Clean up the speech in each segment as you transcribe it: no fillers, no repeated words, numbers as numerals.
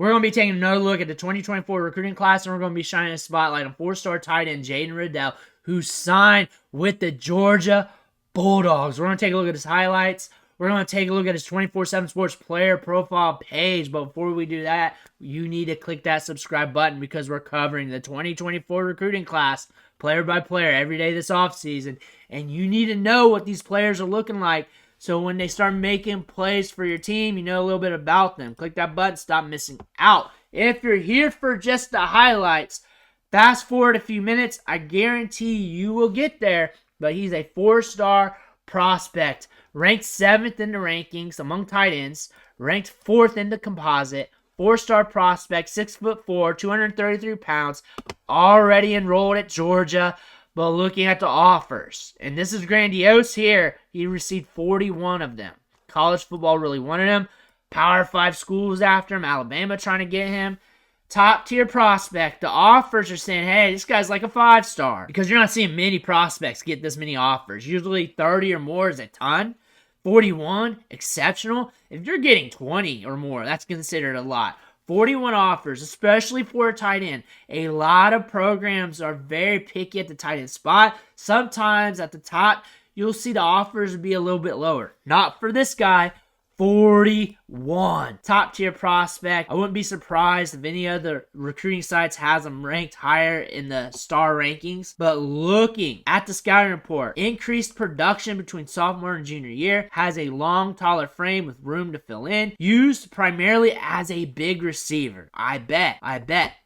We're going to be taking another look at the 2024 recruiting class, and we're going to be shining a spotlight on 4-star tight end Jaden Reddel, who signed with the Georgia Bulldogs. We're going to take a look at his highlights. We're going to take a look at his 24/7 Sports player profile page. But before we do that, you need to click that subscribe button because we're covering the 2024 recruiting class player by player every day this offseason. And you need to know what these players are looking like. So when they start making plays for your team, you know a little bit about them. Click that button, stop missing out. If you're here for just the highlights, fast forward a few minutes, I guarantee you will get there. But he's a 4-star prospect, ranked 7th in the rankings among tight ends, ranked 4th in the composite, 4-star prospect, 6'4", 233 pounds, already enrolled at Georgia. But looking at the offers, and this is grandiose here, he received 41 of them. College football really wanted him. Power 5 schools after him. Alabama trying to get him. Top tier prospect. The offers are saying, hey, this guy's like a 5-star. Because you're not seeing many prospects get this many offers. Usually 30 or more is a ton. 41, exceptional. If you're getting 20 or more, that's considered a lot. 41 offers, especially for a tight end. A lot of programs are very picky at the tight end spot. Sometimes at the top, you'll see the offers be a little bit lower. Not for this guy. 41. Top tier prospect. I wouldn't be surprised if any other recruiting sites has him ranked higher in the star rankings. But looking at the scouting report, increased production between sophomore and junior year, has a long, taller frame with room to fill in, used primarily as a big receiver. I bet.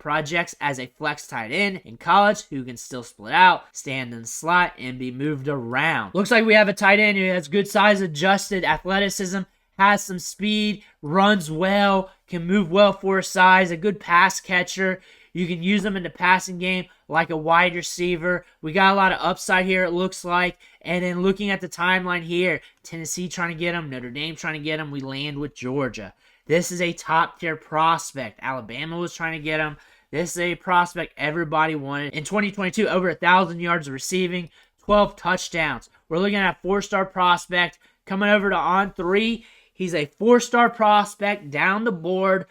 Projects as a flex tight end in college who can still split out, stand in the slot, and be moved around. Looks like we have a tight end who has good size, adjusted athleticism, has some speed, runs well, can move well for his size, a good pass catcher. You can use him in the passing game like a wide receiver. We got a lot of upside here, it looks like. And then looking at the timeline here, Tennessee trying to get him, Notre Dame trying to get him. We land with Georgia. This is a top-tier prospect. Alabama was trying to get him. This is a prospect everybody wanted. In 2022, over 1,000 yards of receiving, 12 touchdowns. We're looking at a 4-star prospect coming over to On3. He's a 4-star prospect down the board,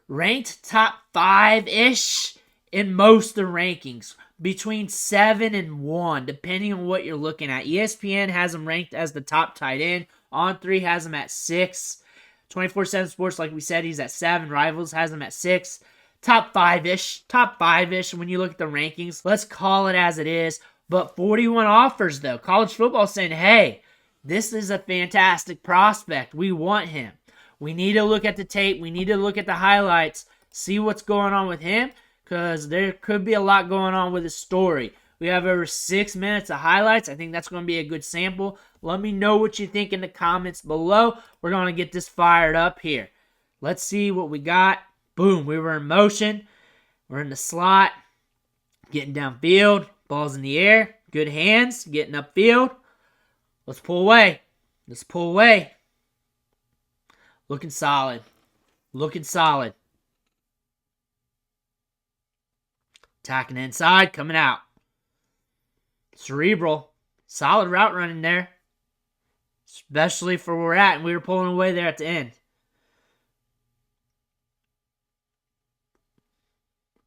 ranked top 5-ish in most of the rankings, between 7 and 1, depending on what you're looking at. ESPN has him ranked as the top tight end. On3 has him at 6. 24/7 Sports, like we said, he's at 7. Rivals has him at 6. Top 5-ish when you look at the rankings. Let's call it as it is. But 41 offers, though. College football saying, hey, this is a fantastic prospect. We want him. We need to look at the tape. We need to look at the highlights, see what's going on with him, because there could be a lot going on with his story. We have over 6 minutes of highlights. I think that's going to be a good sample. Let me know what you think in the comments below. We're going to get this fired up here. Let's see what we got. Boom, we were in motion. We're in the slot, getting downfield. Ball's in the air. Good hands, getting upfield. Let's pull away. Looking solid. Attacking inside, coming out. Cerebral. Solid route running there. Especially for where we're at, and we were pulling away there at the end.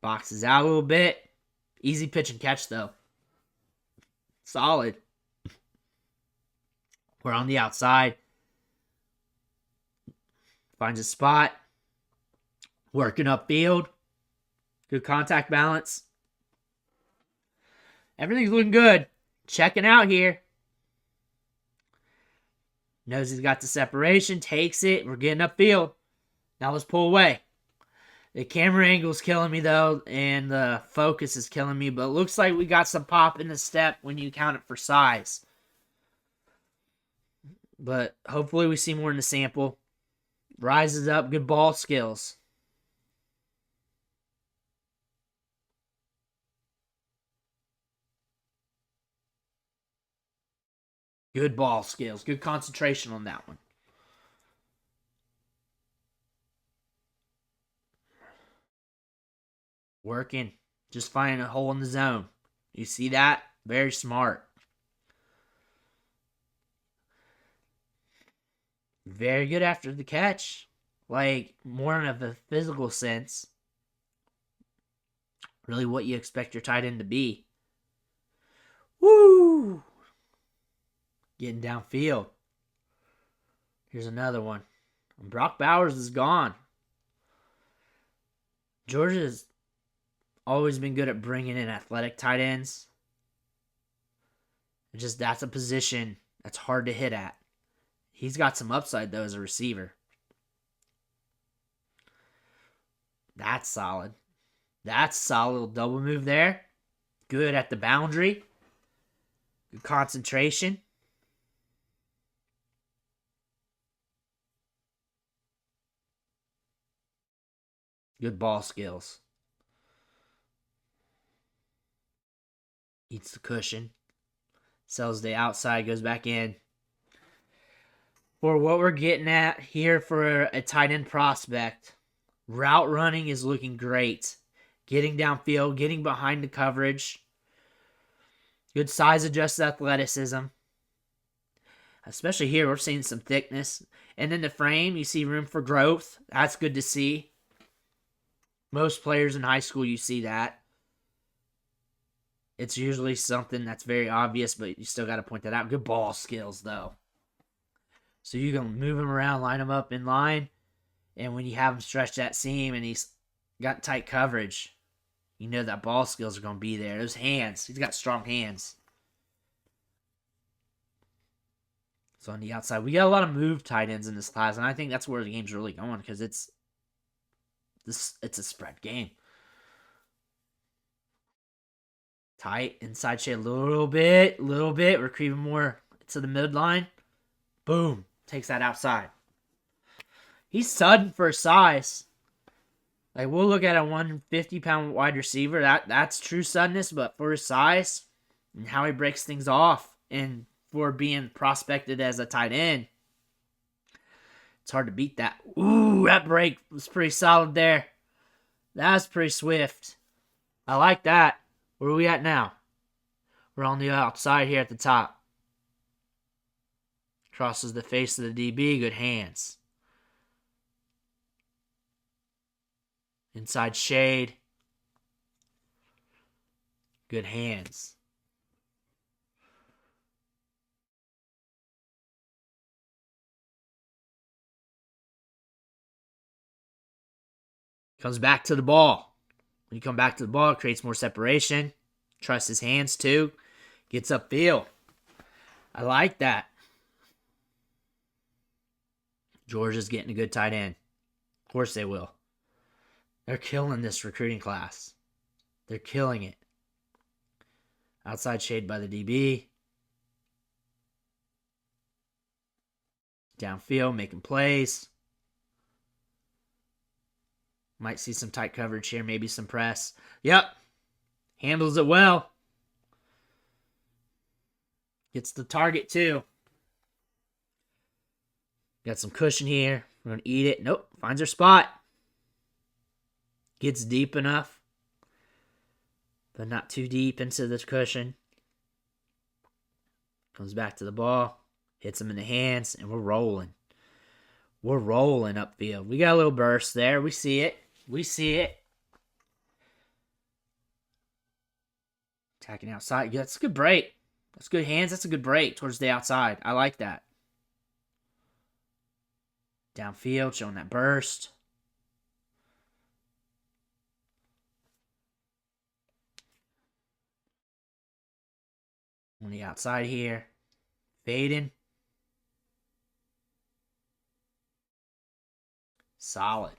Boxes out a little bit. Easy pitch and catch, though. Solid. We're on the outside. Finds a spot. Working upfield. Good contact balance. Everything's looking good. Checking out here. Knows he's got the separation. Takes it. We're getting upfield. Now let's pull away. The camera angle's killing me, though, and the focus is killing me. But it looks like we got some pop in the step when you count it for size. But hopefully we see more in the sample. Rises up, good ball skills. Good ball skills. Good concentration on that one. Working. Just finding a hole in the zone. You see that? Very smart. Very good after the catch. like more in a physical sense. Really what you expect your tight end to be. Woo! Getting downfield. Here's another one. Brock Bowers is gone. Georgia's always been good at bringing in athletic tight ends. That's a position that's hard to hit at. He's got some upside, though, as a receiver. That's solid. That's solid. Little double move there. Good at the boundary. Good concentration. Good ball skills. Eats the cushion. Sells the outside, goes back in. For what we're getting at here for a tight end prospect, route running is looking great. Getting downfield, getting behind the coverage. Good size adjusted athleticism. Especially here, we're seeing some thickness. And in the frame, you see room for growth. That's good to see. Most players in high school, you see that. It's usually something that's very obvious, but you still got to point that out. Good ball skills, though. So you can move him around, line him up in line, and when you have him stretch that seam and he's got tight coverage, you know that ball skills are going to be there. Those hands, he's got strong hands. So on the outside, we got a lot of move tight ends in this class, and I think that's where the game's really going because it's a spread game. Tight, inside shade a little bit. We're creeping more to the midline. Boom. Takes that outside. He's sudden for his size. Like, we'll look at a 150-pound wide receiver. That's true suddenness, but for his size and how he breaks things off and for being prospected as a tight end, it's hard to beat that. Ooh, that break was pretty solid there. That was pretty swift. I like that. Where are we at now? We're on the outside here at the top. Crosses the face of the DB. Good hands. Inside shade. Good hands. Comes back to the ball. When you come back to the ball, it creates more separation. Trusts his hands too. Gets upfield. I like that. Georgia's getting a good tight end. Of course they will. They're killing this recruiting class. They're killing it. Outside shade by the DB. Downfield, making plays. Might see some tight coverage here, maybe some press. Yep. Handles it well. Gets the target too. Got some cushion here. We're going to eat it. Nope. Finds her spot. Gets deep enough, but not too deep into the cushion. Comes back to the ball. Hits him in the hands, and we're rolling. We're rolling upfield. We got a little burst there. We see it. Attacking outside. Yeah, that's a good break. That's good hands. That's a good break towards the outside. I like that. Downfield, showing that burst. On the outside here. Fading. Solid.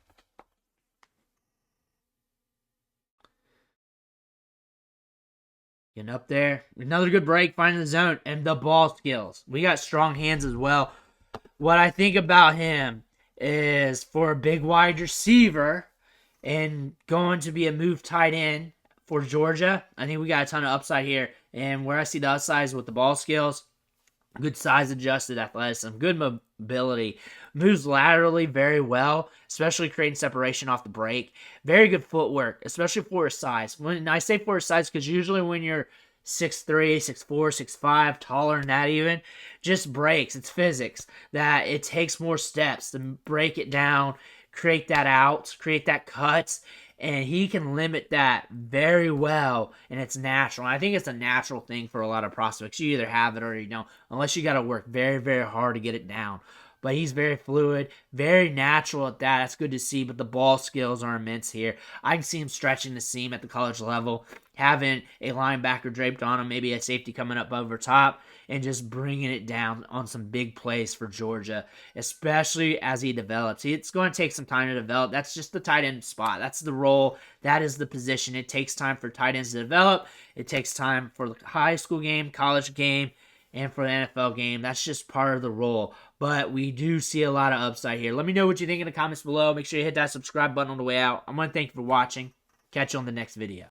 Getting up there. Another good break, finding the zone, and the ball skills. We got strong hands as well. What I think about him is for a big wide receiver and going to be a move tight end for Georgia, I think we got a ton of upside here. And where I see the upside is with the ball skills, good size adjusted athleticism, good mobility, moves laterally very well, especially creating separation off the break. Very good footwork, especially for his size. When I say for his size, because usually when you're 6'3", 6'4", 6'5", taller than that even, just breaks. It's physics that it takes more steps to break it down, create that cut, and he can limit that very well, and it's natural. And I think it's a natural thing for a lot of prospects. You either have it or you don't, unless you got to work very, very hard to get it down. But he's very fluid, very natural at that. That's good to see, but the ball skills are immense here. I can see him stretching the seam at the college level, having a linebacker draped on him, maybe a safety coming up over top, and just bringing it down on some big plays for Georgia, especially as he develops. It's going to take some time to develop. That's just the tight end spot. That's the role. That is the position. It takes time for tight ends to develop. It takes time for the high school game, college game, and for the NFL game. That's just part of the role. But we do see a lot of upside here. Let me know what you think in the comments below. Make sure you hit that subscribe button on the way out. I want to thank you for watching. Catch you on the next video.